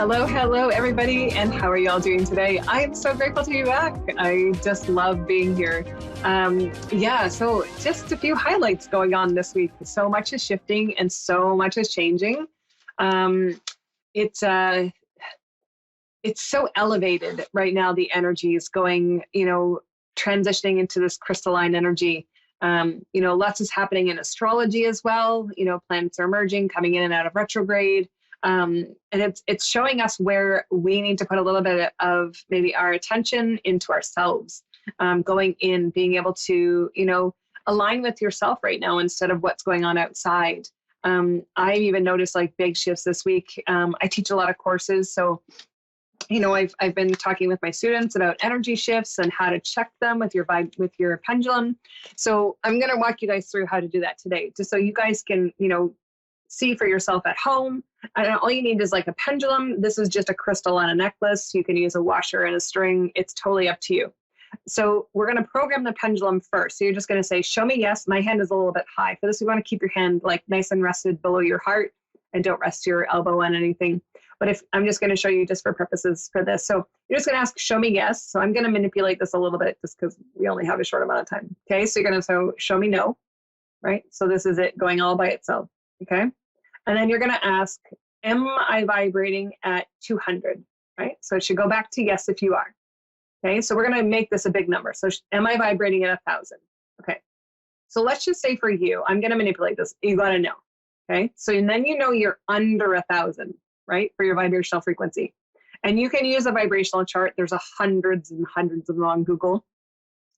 Hello, hello, everybody, and how are you all doing today? I am so grateful to be back. I just love being here. So just a few highlights going on this week. So much is shifting and so much is changing. Um, it's uh, it's so elevated right now. The energy is going, transitioning into this crystalline energy. Lots is happening in astrology as well. Planets are merging, coming in and out of retrograde. And it's showing us where we need to put a little bit of maybe our attention into ourselves, going in, being able to, align with yourself right now instead of what's going on outside. I've even noticed like big shifts this week. I teach a lot of courses, so I've been talking with my students about energy shifts and how to check them with your pendulum. So I'm going to walk you guys through how to do that today, just so you guys can, see for yourself at home. And all you need is like a pendulum. This is just a crystal on a necklace. You can use a washer and a string. It's totally up to you. So we're going to program the pendulum first. So you're just going to say, show me yes. My hand is a little bit high. For this, you want to keep your hand like nice and rested below your heart and don't rest your elbow on anything. But if I'm just going to show you just for purposes for this. So you're just going to ask, show me yes. So I'm going to manipulate this a little bit just because we only have a short amount of time. Okay. So you're going to show me no, right? So this is it going all by itself. Okay. And then you're going to ask, am I vibrating at 200, right? So it should go back to yes if you are. Okay, so we're going to make this a big number. So am I vibrating at 1,000? Okay, so let's just say for you, I'm going to manipulate this. You got to know. Okay, so and then you're under 1,000, right, for your vibrational frequency. And you can use a vibrational chart. There's hundreds and hundreds of them on Google,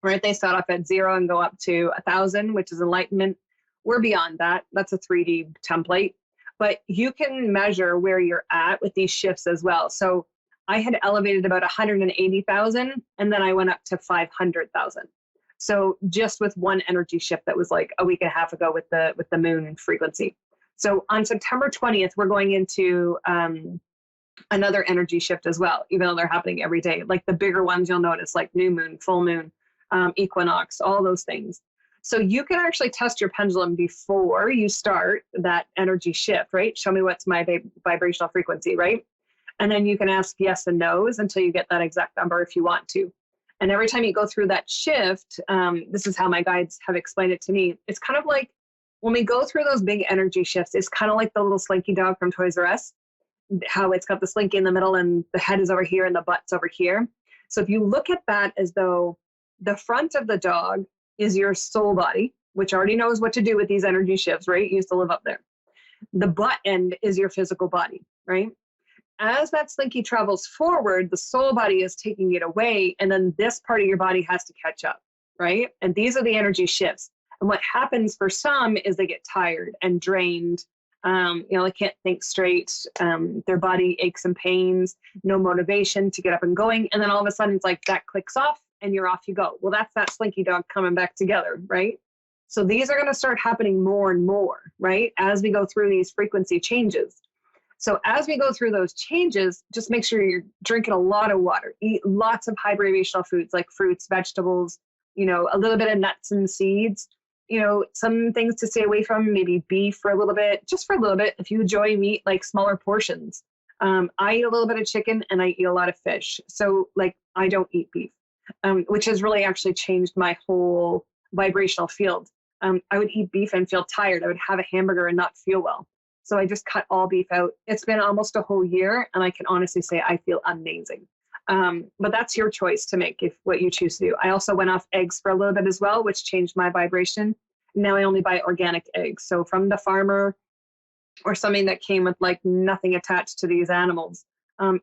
right? They start off at 0 and go up to 1,000, which is enlightenment. We're beyond that. That's a 3D template. But you can measure where you're at with these shifts as well. So I had elevated about 180,000 and then I went up to 500,000. So just with one energy shift that was like a week and a half ago with the moon frequency. So on September 20th, we're going into another energy shift as well, even though they're happening every day. Like the bigger ones you'll notice, like new moon, full moon, equinox, all those things. So you can actually test your pendulum before you start that energy shift, right? Show me what's my vibrational frequency, right? And then you can ask yes and no's until you get that exact number if you want to. And every time you go through that shift, this is how my guides have explained it to me. It's kind of like when we go through those big energy shifts, it's kind of like the little slinky dog from Toys R Us, how it's got the slinky in the middle and the head is over here and the butt's over here. So if you look at that as though the front of the dog is your soul body, which already knows what to do with these energy shifts, right? You used to live up there. The butt end is your physical body, right? As that slinky travels forward, the soul body is taking it away, and then this part of your body has to catch up, right? And these are the energy shifts. And what happens for some is they get tired and drained. They can't think straight. Their body aches and pains, no motivation to get up and going. And then all of a sudden it's like that clicks off and you're off you go. Well, that's that slinky dog coming back together, right? So these are going to start happening more and more, right? As we go through these frequency changes. So as we go through those changes, just make sure you're drinking a lot of water, eat lots of high vibrational foods like fruits, vegetables, a little bit of nuts and seeds, some things to stay away from, maybe beef for a little bit, just for a little bit. If you enjoy meat, like smaller portions. I eat a little bit of chicken and I eat a lot of fish. So like I don't eat beef. Which has really actually changed my whole vibrational field. I would eat beef and feel tired. I would have a hamburger and not feel well. So I just cut all beef out. It's been almost a whole year, and I can honestly say I feel amazing. But that's your choice to make if what you choose to do. I also went off eggs for a little bit as well, which changed my vibration. Now I only buy organic eggs. So from the farmer or something that came with like nothing attached to these animals.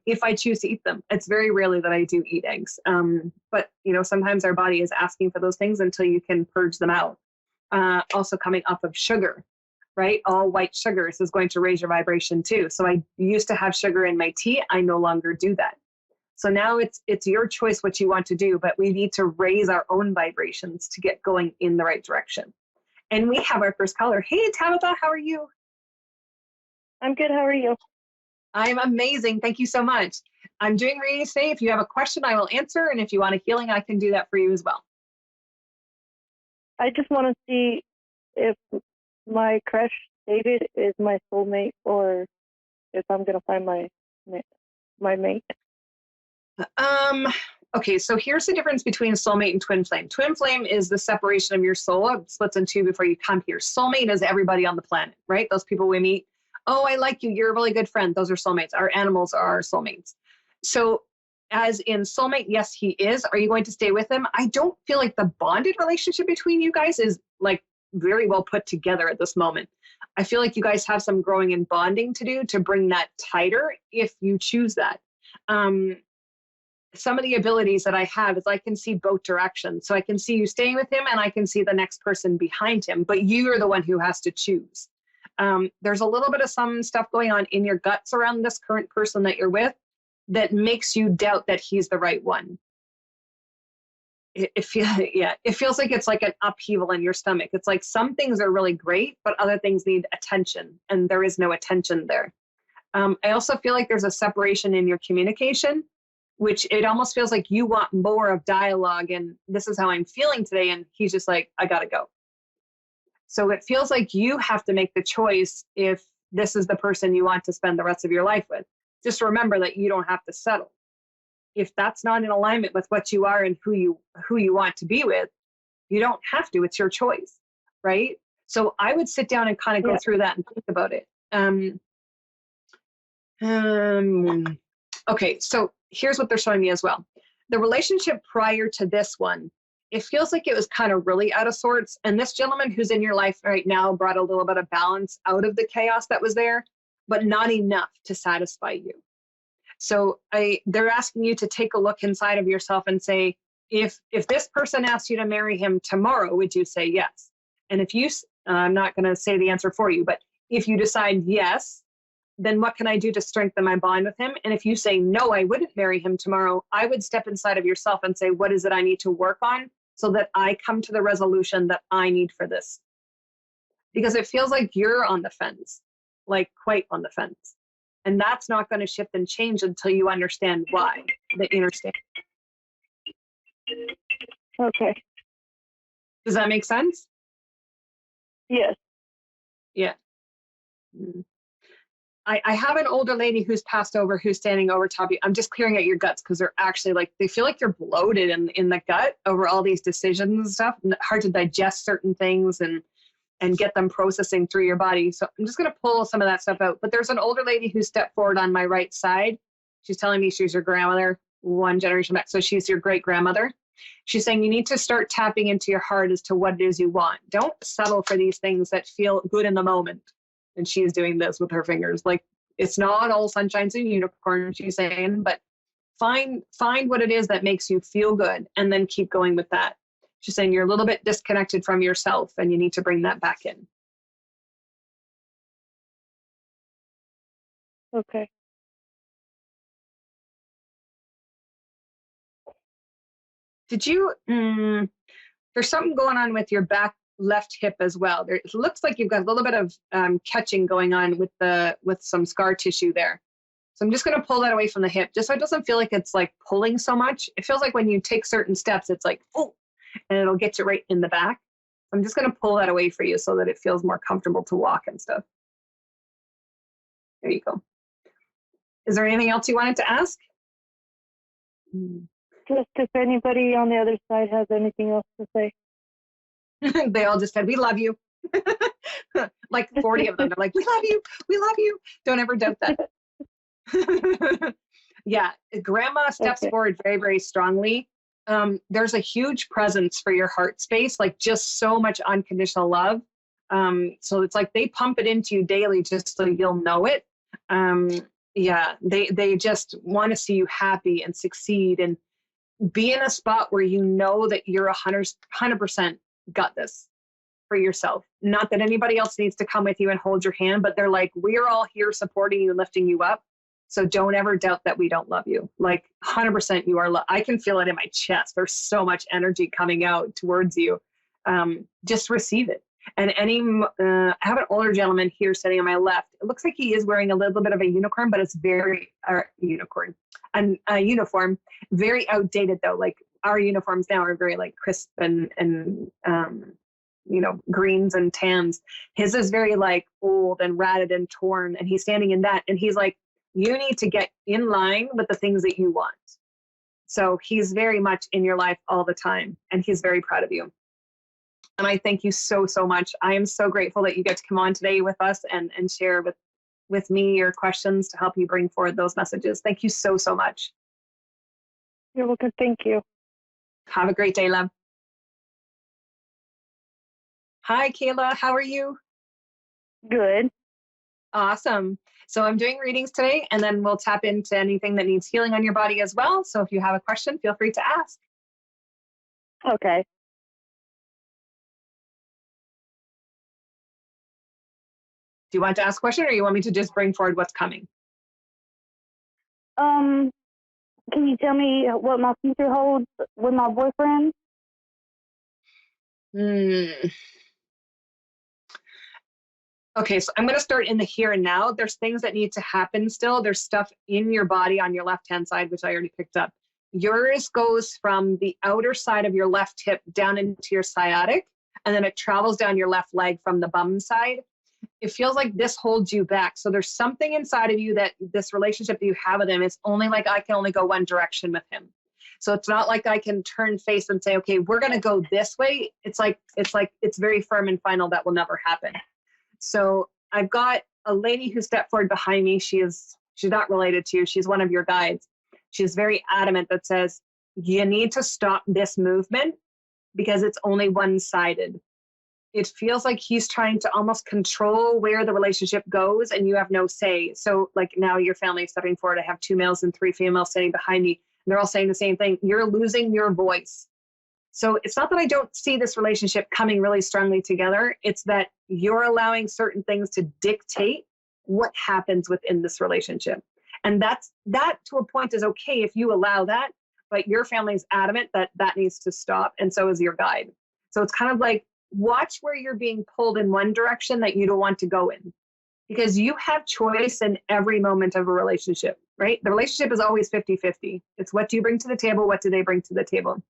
If I choose to eat them. It's very rarely that I do eat eggs. But sometimes our body is asking for those things until you can purge them out. Also coming off of sugar, right? All white sugars is going to raise your vibration too. So I used to have sugar in my tea. I no longer do that. So now it's your choice what you want to do, but we need to raise our own vibrations to get going in the right direction. And we have our first caller. Hey, Tabitha, how are you? I'm good. How are you? I'm amazing. Thank you so much. I'm doing readings today. If you have a question, I will answer. And if you want a healing, I can do that for you as well. I just want to see if my crush David is my soulmate or if I'm going to find my my mate. Okay, so here's the difference between soulmate and twin flame. Twin flame is the separation of your soul. It splits in two before you come here. Soulmate is everybody on the planet, right? Those people we meet. Oh, I like you. You're a really good friend. Those are soulmates. Our animals are our soulmates. So as in soulmate, yes, he is. Are you going to stay with him? I don't feel like the bonded relationship between you guys is like very well put together at this moment. I feel like you guys have some growing and bonding to do to bring that tighter if you choose that. Some of the abilities that I have is I can see both directions. So I can see you staying with him and I can see the next person behind him, but you are the one who has to choose. There's a little bit of some stuff going on in your guts around this current person that you're with that makes you doubt that he's the right one. It feels like it's like an upheaval in your stomach. It's like some things are really great, but other things need attention, and there is no attention there. I also feel like there's a separation in your communication, which it almost feels like you want more of dialogue and this is how I'm feeling today. And he's just like, I gotta go. So it feels like you have to make the choice if this is the person you want to spend the rest of your life with. Just remember that you don't have to settle. If that's not in alignment with what you are and who you want to be with, you don't have to. It's your choice, right? So I would sit down and kind of go through that and think about it. Okay, so here's what they're showing me as well. The relationship prior to this one, it feels like it was kind of really out of sorts. And this gentleman who's in your life right now brought a little bit of balance out of the chaos that was there, but not enough to satisfy you. So they're asking you to take a look inside of yourself and say, if this person asked you to marry him tomorrow, would you say yes? And if you, I'm not going to say the answer for you, but if you decide yes, then what can I do to strengthen my bond with him? And if you say, no, I wouldn't marry him tomorrow, I would step inside of yourself and say, what is it I need to work on so that I come to the resolution that I need for this? Because it feels like you're on the fence, like quite on the fence. And that's not going to shift and change until you understand why, the inner state. Okay. Does that make sense? Yes. Yeah. I have an older lady who's passed over, who's standing over top of you. I'm just clearing out your guts because they're actually like, they feel like you're bloated in the gut over all these decisions and stuff, and hard to digest certain things and get them processing through your body. So I'm just going to pull some of that stuff out. But there's an older lady who stepped forward on my right side. She's telling me she's your grandmother, one generation back. So she's your great grandmother. She's saying you need to start tapping into your heart as to what it is you want. Don't settle for these things that feel good in the moment. And she's doing this with her fingers. Like, it's not all sunshines and unicorns, she's saying, but find what it is that makes you feel good and then keep going with that. She's saying you're a little bit disconnected from yourself and you need to bring that back in. Okay. Did you, there's something going on with your back left hip as well. It looks like you've got a little bit of catching going on with some scar tissue there. So I'm just going to pull that away from the hip, just so it doesn't feel like it's like pulling so much. It feels like when you take certain steps, it's like, oh, and it'll get you right in the back. I'm just going to pull that away for you so that it feels more comfortable to walk and stuff. There you go. Is there anything else you wanted to ask? Just if anybody on the other side has anything else to say. They all just said, we love you. Like 40 of them. They're like, we love you. We love you. Don't ever doubt that. Yeah, grandma steps forward very, very strongly. There's a huge presence for your heart space, like just so much unconditional love. So it's like they pump it into you daily just so you'll know it. Yeah, they just want to see you happy and succeed and be in a spot where you know that you're 100% got this for yourself. Not that anybody else needs to come with you and hold your hand, but they're like, we're all here supporting you, lifting you up. So don't ever doubt that we don't love you. Like 100% you are. I can feel it in my chest. There's so much energy coming out towards you. Just receive it. And I have an older gentleman here sitting on my left. It looks like he is wearing a little bit of a unicorn, but it's a uniform, very outdated though. Like our uniforms now are very like crisp and greens and tans. His is very like old and ratted and torn. And he's standing in that. And he's like, You need to get in line with the things that you want. So he's very much in your life all the time, and he's very proud of you. And I thank you so, so much. I am so grateful that you get to come on today with us and share with me your questions to help you bring forward those messages. Thank you so, so much. You're welcome. Thank you. Have a great day, love. Hi, Kayla. How are you? Good. Awesome. So I'm doing readings today, and then we'll tap into anything that needs healing on your body as well. So if you have a question, feel free to ask. Okay. Do you want to ask a question, or you want me to just bring forward what's coming? Can you tell me what my future holds with my boyfriend? Okay, so I'm going to start in the here and now. There's things that need to happen still. There's stuff in your body on your left-hand side, which I already picked up. Yours goes from the outer side of your left hip down into your sciatic, and then it travels down your left leg from the bum side. It feels like this holds you back. So there's something inside of you that this relationship that you have with him, it's only like I can only go one direction with him. So it's not like I can turn face and say, okay, we're going to go this way. It's it's very firm and final. That will never happen. So I've got a lady who stepped forward behind me. She's not related to you. She's one of your guides. She's very adamant that says, you need to stop this movement because it's only one-sided. It feels like he's trying to almost control where the relationship goes, and you have no say. So like now your family is stepping forward. I have 2 males and 3 females sitting behind me. And they're all saying the same thing. You're losing your voice. So it's not that I don't see this relationship coming really strongly together. It's that you're allowing certain things to dictate what happens within this relationship. And that to a point is okay if you allow that, but your family's adamant that that needs to stop. And so is your guide. So it's kind of like, watch where you're being pulled in one direction that you don't want to go in, because you have choice in every moment of a relationship, right? The relationship is always 50-50. It's what do you bring to the table? What do they bring to the table?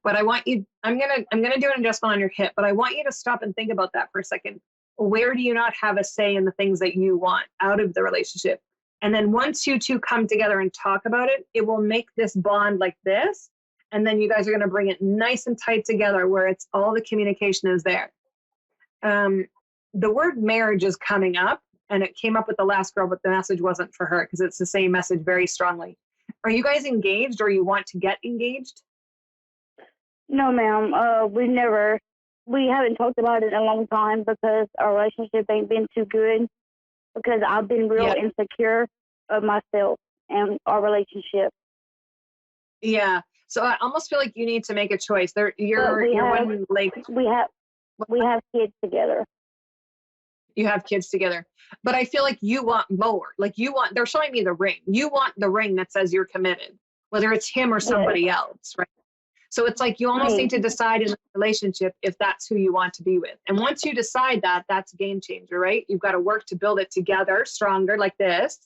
But I want you, I'm gonna do an adjustment on your hip, but I want you to stop and think about that for a second. Where do you not have a say in the things that you want out of the relationship? And then once you two come together and talk about it, it will make this bond like this. And then you guys are going to bring it nice and tight together where it's all the communication is there. The word marriage is coming up, and it came up with the last girl, but the message wasn't for her because it's the same message very strongly. Are you guys engaged, or you want to get engaged? No, ma'am. We haven't talked about it in a long time because our relationship ain't been too good, because I've been real insecure of myself and our relationship. Yeah. So I almost feel like you need to make a choice. We have kids together. You have kids together. But I feel like you want more. Like they're showing me the ring. You want the ring that says you're committed, whether it's him or somebody else, right? So it's like you almost need to decide in the relationship if that's who you want to be with. And once you decide that, that's a game changer, right? You've got to work to build it together, stronger like this.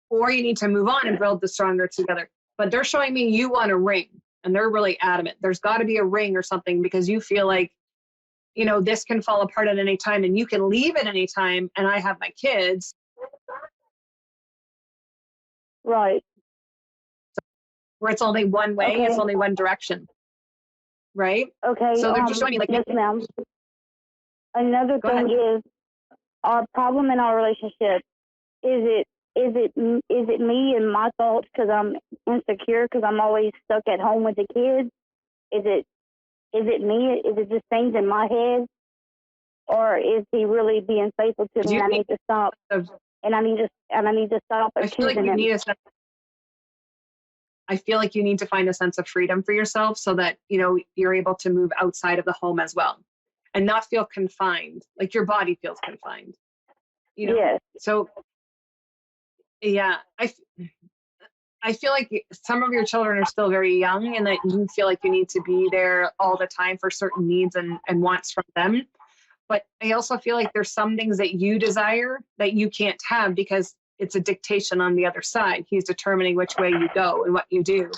Or you need to move on and build the stronger together. But they're showing me you want a ring, and they're really adamant. There's got to be a ring or something, because you feel like, this can fall apart at any time and you can leave at any time. And I have my kids. Right. Where it's only one way, It's only one direction. Right? Okay. So they're just showing me like, yes, ma'am. Another thing is our problem in our relationship. Is it me and my thoughts because I'm insecure because I'm always stuck at home with the kids? Is it me? Is it just things in my head, or is he really being faithful to me? And I need to stop. And I need to stop accusing him. I feel like you need to find a sense of freedom for yourself so that you're able to move outside of the home as well, and not feel confined. Like your body feels confined. Yes. So. Yeah, I feel like some of your children are still very young, and that you feel like you need to be there all the time for certain needs and wants from them. But I also feel like there's some things that you desire that you can't have because it's a dictation on the other side. He's determining which way you go and what you do.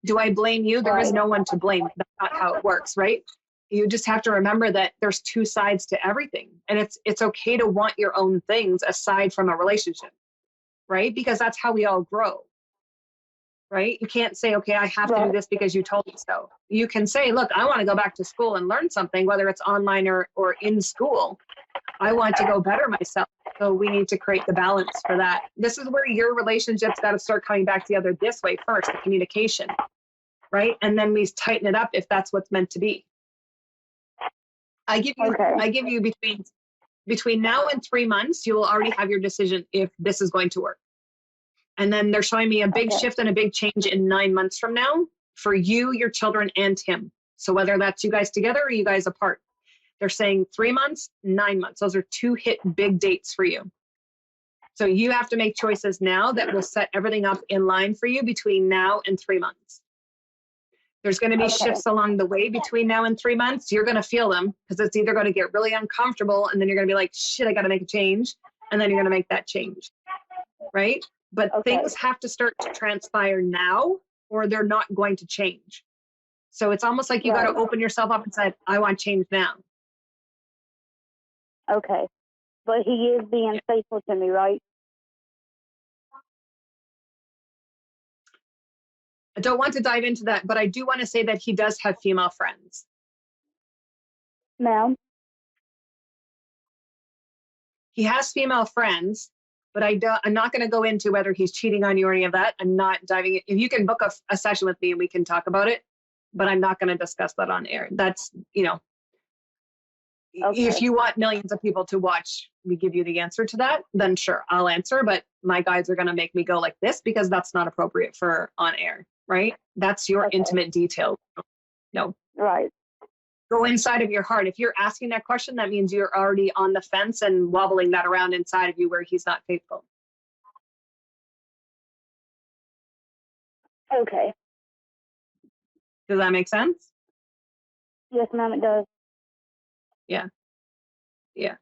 Do I blame you? There is no one to blame. That's not how it works, right? You just have to remember that there's 2 sides to everything. And it's okay to want your own things aside from a relationship. right? Because that's how we all grow, right? You can't say, okay, I have to do this because you told me so. You can say, look, I want to go back to school and learn something, whether it's online or in school. I want to go better myself. So we need to create the balance for that. This is where your relationship's got to start coming back together this way first, the communication, right? And then we tighten it up if that's what's meant to be. I give you between now and 3 months, you will already have your decision if this is going to work. And then they're showing me a big shift and a big change in 9 months from now for you, your children, and him. So whether that's you guys together or you guys apart, they're saying 3 months, 9 months. Those are two big dates for you. So you have to make choices now that will set everything up in line for you between now and 3 months. There's going to be shifts along the way between now and 3 months. You're going to feel them because it's either going to get really uncomfortable and then you're going to be like, shit, I got to make a change. And then you're going to make that change, right? But things have to start to transpire now or they're not going to change. So it's almost like you got to open yourself up and say, I want change now. Okay. But he is being faithful to me, right? I don't want to dive into that, but I do want to say that he does have female friends. Ma'am? He has female friends, but I'm not going to go into whether he's cheating on you or any of that. I'm not diving in. If you can book a session with me and we can talk about it, but I'm not going to discuss that on air. That's, if you want millions of people to watch, we give you the answer to that, then sure, I'll answer. But my guides are going to make me go like this because that's not appropriate for on air, right? That's your intimate detail. No. Right. Go inside of your heart. If you're asking that question, that means you're already on the fence and wobbling that around inside of you where he's not faithful. Okay. Does that make sense? Yes, ma'am, it does. Yeah. Yeah.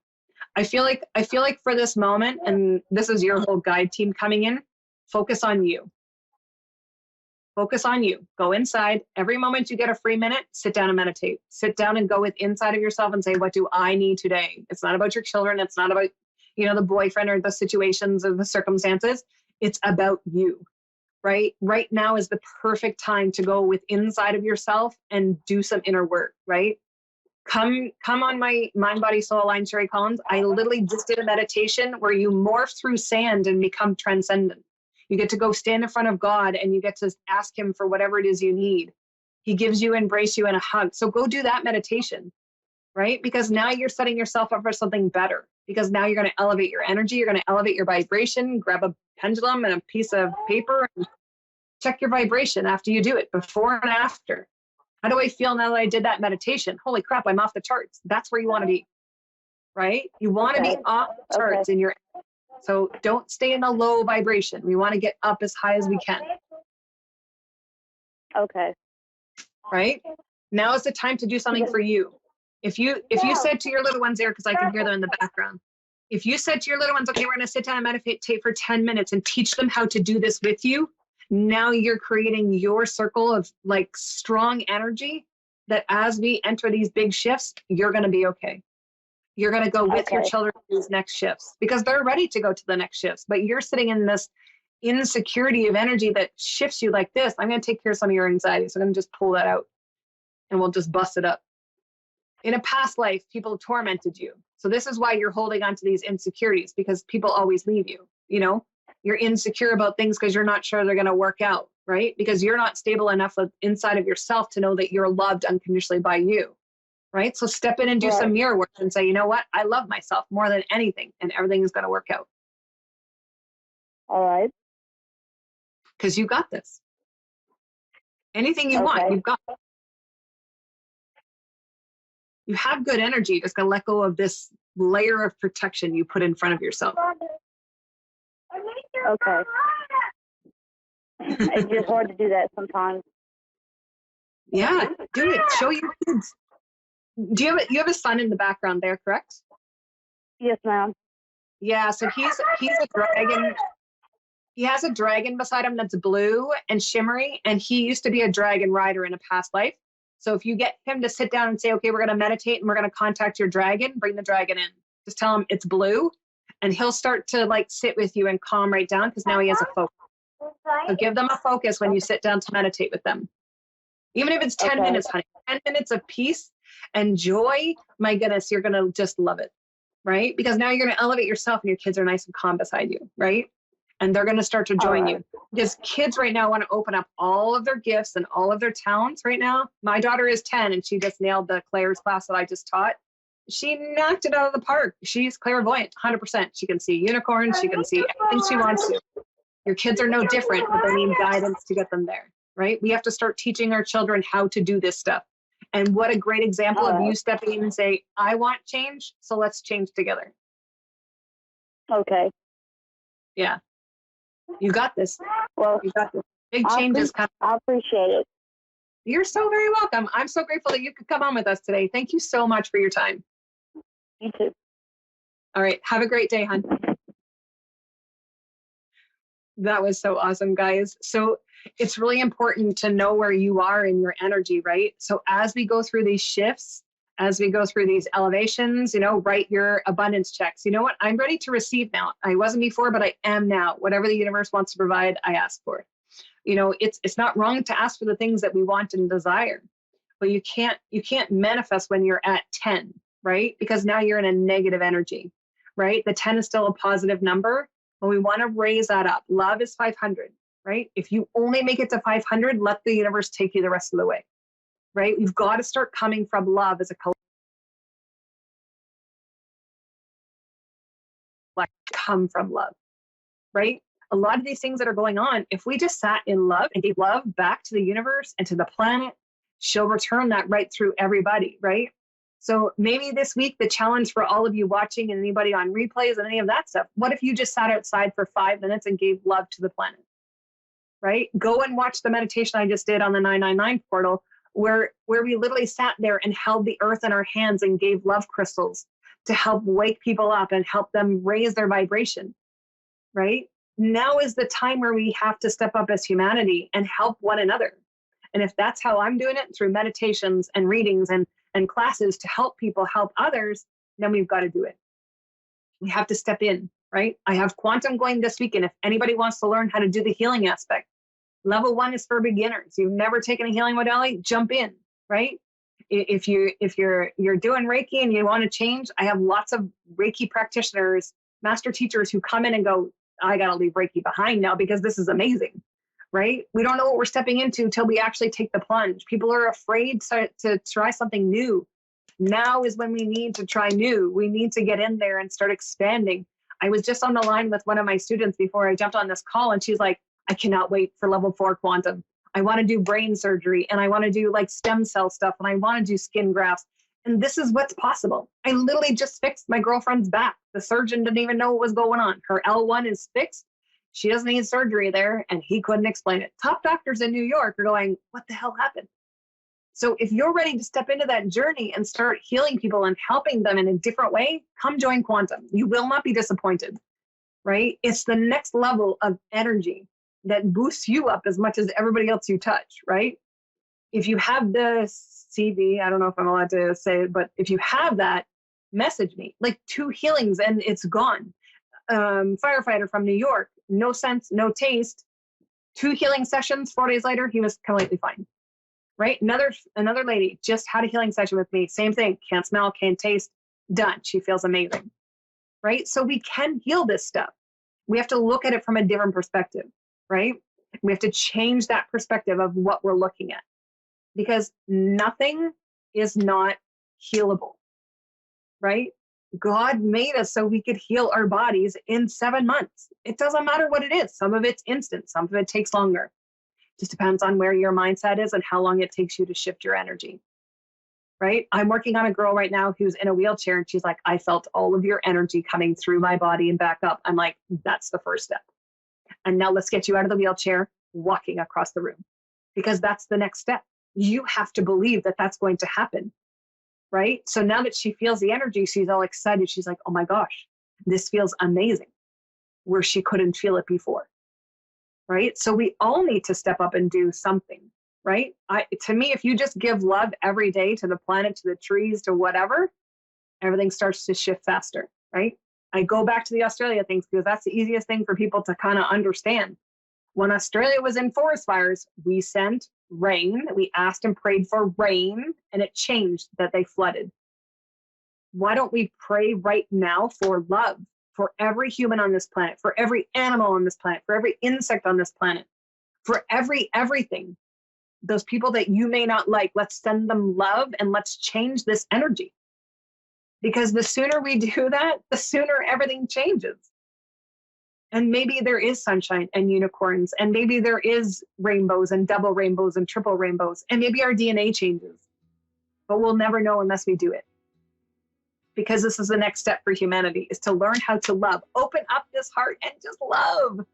I feel like for this moment, and this is your whole guide team coming in, focus on you. Focus on you. Go inside. Every moment you get a free minute, sit down and meditate. Sit down and go with inside of yourself and say, what do I need today? It's not about your children. It's not about, the boyfriend or the situations or the circumstances. It's about you, right? Right now is the perfect time to go with inside of yourself and do some inner work, right? Come on my Mind, Body, Soul line, Sheri Collins. I literally just did a meditation where you morph through sand and become transcendent. You get to go stand in front of God and you get to ask him for whatever it is you need. He gives you, embrace you, and a hug. So go do that meditation, right? Because now you're setting yourself up for something better. Because now you're going to elevate your energy. You're going to elevate your vibration. Grab a pendulum and a piece of paper and check your vibration after you do it, before and after. How do I feel now that I did that meditation? Holy crap, I'm off the charts. That's where you want to be, right? You want to be off the charts in your. So don't stay in a low vibration. We want to get up as high as we can. Okay. Right? Now is the time to do something for you. If you said to your little ones there, because I can hear them in the background, if you said to your little ones, okay, we're going to sit down and meditate for 10 minutes and teach them how to do this with you, now you're creating your circle of like strong energy that as we enter these big shifts, you're going to be okay. You're going to go with your children to these next shifts because they're ready to go to the next shifts. But you're sitting in this insecurity of energy that shifts you like this. I'm going to take care of some of your anxiety. So I'm going to just pull that out and we'll just bust it up. In a past life, people tormented you. So this is why you're holding on to these insecurities, because people always leave you. You're insecure about things because you're not sure they're going to work out, right? Because you're not stable enough inside of yourself to know that you're loved unconditionally by you. Right? So step in and do some mirror work and say, you know what? I love myself more than anything and everything is going to work out. All right. Because you got this. Anything you want, you've got. You have good energy. Just got to let go of this layer of protection you put in front of yourself. Okay. It's just hard to do that sometimes. Yeah, do it. Show your kids. Do you have a son in the background there, correct? Yes, ma'am. Yeah, so he's a dragon. He has a dragon beside him that's blue and shimmery, and he used to be a dragon rider in a past life. So if you get him to sit down and say, okay, we're going to meditate and we're going to contact your dragon, bring the dragon in. Just tell him it's blue and he'll start to like sit with you and calm right down because now he has a focus. So give them a focus when you sit down to meditate with them. Even if it's 10 minutes, honey, 10 minutes of peace and joy, my goodness, you're going to just love it, right? Because now you're going to elevate yourself and your kids are nice and calm beside you, right? And they're going to start to join you. Because kids right now want to open up all of their gifts and all of their talents right now. My daughter is 10 and she just nailed the Claire's class that I just taught. She knocked it out of the park. She's clairvoyant, 100%. She can see unicorns. She can see anything she wants to. Your kids are no different, but they need guidance to get them there, right? We have to start teaching our children how to do this stuff. And what a great example of you stepping in and say, I want change, so let's change together. Okay. Yeah. You got this. Well, you got this. Big changes coming. I appreciate it. You're so very welcome. I'm so grateful that you could come on with us today. Thank you so much for your time. You too. All right. Have a great day, hon. That was so awesome, guys. So it's really important to know where you are in your energy, right? So as we go through these shifts, as we go through these elevations, write your abundance checks. You know what? I'm ready to receive now. I wasn't before, but I am now. Whatever the universe wants to provide, I ask for. It's not wrong to ask for the things that we want and desire, but you can't manifest when you're at 10, right? Because now you're in a negative energy, right? The 10 is still a positive number, but we want to raise that up. Love is 500, right? If you only make it to 500, let the universe take you the rest of the way, right? We've got to start coming from love as a collective. Come from love, right? A lot of these things that are going on, if we just sat in love and gave love back to the universe and to the planet, she'll return that right through everybody, right? So maybe this week, the challenge for all of you watching and anybody on replays and any of that stuff, what if you just sat outside for 5 minutes and gave love to the planet, right? Go and watch the meditation I just did on the 999 portal, where we literally sat there and held the earth in our hands and gave love crystals to help wake people up and help them raise their vibration, right? Now is the time where we have to step up as humanity and help one another. And if that's how I'm doing it, through meditations and readings and classes to help people help others, then we've got to do it. We have to step in, right? I have quantum going this weekend. If anybody wants to learn how to do the healing aspect, level 1 is for beginners. You've never taken a healing modality, jump in, right? If you're doing Reiki and you want to change, I have lots of Reiki practitioners, master teachers who come in and go, I got to leave Reiki behind now because this is amazing, right? We don't know what we're stepping into until we actually take the plunge. People are afraid to try something new. Now is when we need to try new. We need to get in there and start expanding. I was just on the line with one of my students before I jumped on this call, and she's like, I cannot wait for level 4 quantum. I want to do brain surgery, and I want to do like stem cell stuff, and I want to do skin grafts. And this is what's possible. I literally just fixed my girlfriend's back. The surgeon didn't even know what was going on. Her L1 is fixed. She doesn't need surgery there, and he couldn't explain it. Top doctors in New York are going, what the hell happened? So if you're ready to step into that journey and start healing people and helping them in a different way, come join Quantum. You will not be disappointed, right? It's the next level of energy that boosts you up as much as everybody else you touch, right? If you have the CD, I don't know if I'm allowed to say it, but if you have that, message me. Like 2 healings and it's gone. Firefighter from New York, no sense, no taste. 2 healing sessions, 4 days later, he was completely fine. Right? Another lady just had a healing session with me. Same thing. Can't smell, can't taste. Done. She feels amazing. Right? So we can heal this stuff. We have to look at it from a different perspective. Right? We have to change that perspective of what we're looking at. Because nothing is not healable. Right? God made us so we could heal our bodies in 7 months. It doesn't matter what it is. Some of it's instant. Some of it takes longer. Just depends on where your mindset is and how long it takes you to shift your energy, right? I'm working on a girl right now who's in a wheelchair and she's like, I felt all of your energy coming through my body and back up. I'm like, that's the first step. And now let's get you out of the wheelchair, walking across the room, because that's the next step. You have to believe that that's going to happen, right? So now that she feels the energy, she's all excited. She's like, oh my gosh, this feels amazing, where she couldn't feel it before. Right? So we all need to step up and do something, right? To me, if you just give love every day to the planet, to the trees, to whatever, everything starts to shift faster, right? I go back to the Australia things because that's the easiest thing for people to kind of understand. When Australia was in forest fires, we sent rain. We asked and prayed for rain, and it changed that they flooded. Why don't we pray right now for love for every human on this planet, for every animal on this planet, for every insect on this planet, for everything? Those people that you may not like, let's send them love and let's change this energy. Because the sooner we do that, the sooner everything changes. And maybe there is sunshine and unicorns, and maybe there is rainbows and double rainbows and triple rainbows, and maybe our DNA changes. But we'll never know unless we do it. Because this is the next step for humanity, is to learn how to love. Open up this heart and just love.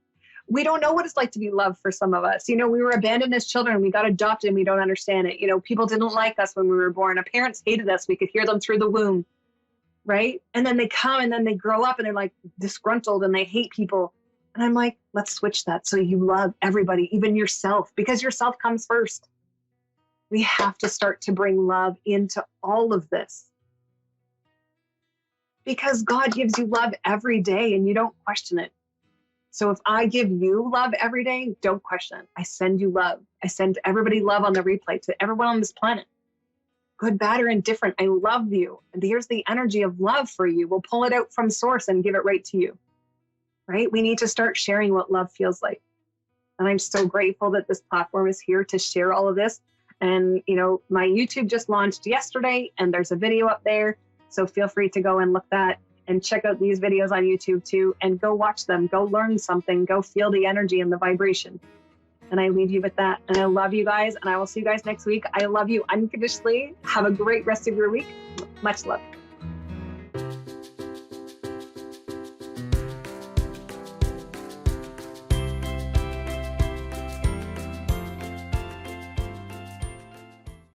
We don't know what it's like to be loved for some of us. We were abandoned as children. We got adopted and we don't understand it. People didn't like us when we were born. Our parents hated us. We could hear them through the womb, right? And then they come and then they grow up and they're like disgruntled and they hate people. And I'm like, let's switch that so you love everybody, even yourself, because yourself comes first. We have to start to bring love into all of this. Because God gives you love every day and you don't question it. So if I give you love every day, don't question it. I send you love. I send everybody love on the replay, to everyone on this planet. Good, bad, or indifferent, I love you. And here's the energy of love for you. We'll pull it out from source and give it right to you. Right? We need to start sharing what love feels like. And I'm so grateful that this platform is here to share all of this. And, my YouTube just launched yesterday and there's a video up there. So feel free to go and look that and check out these videos on YouTube too, and go watch them, go learn something, go feel the energy and the vibration. And I leave you with that. And I love you guys, and I will see you guys next week. I love you unconditionally. Have a great rest of your week. Much love.